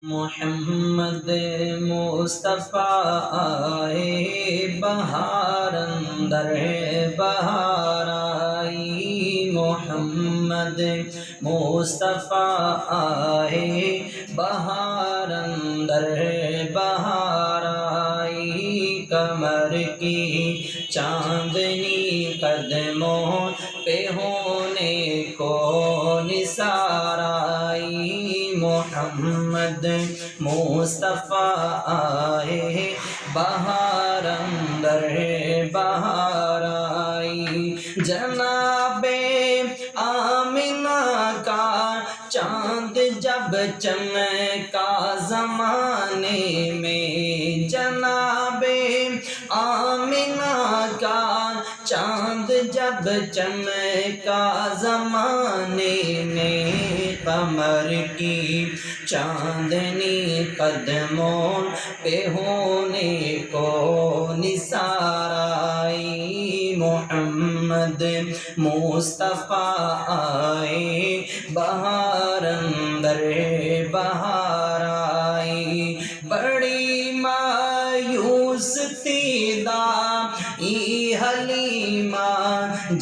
محمد مصطفیٰ آئے بہار اندر بہار آئی، محمد مصطفیٰ آئے بہار اندر بہار آئی، کمر کی چاندنی قدموں پہ ہونے کو نثار آئی، محمد مصطفیٰ آئے بہار اندر بہار آئی، جناب آمنہ کا چاند جب چمکا زمانے میں، جناب آمنہ کا چاند جب چمکا زمانے میں، قمر کی چاندنی قدموں پہ ہونے کو نثار آئی، محمد مصطفیٰ آئے بہار اندر بہار آئی، بڑی مایوس تھی دائی حلیمہ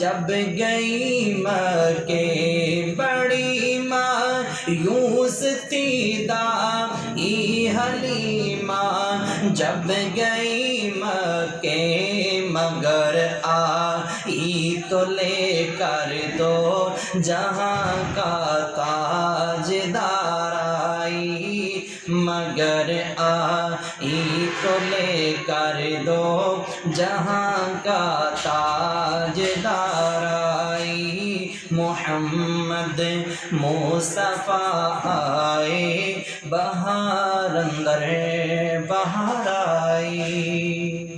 جب گئی مکے، بڑی مایوس تھی دائی حلیمہ جب گئی مکے، مگر آئی تو لے کر دو جہاں کا تاجدار آئی، مگر آئی تو لے کر دو جہاں کا تاجدار آئی، محمد مصطفیٰ آئے بہار اندر بہار آئی۔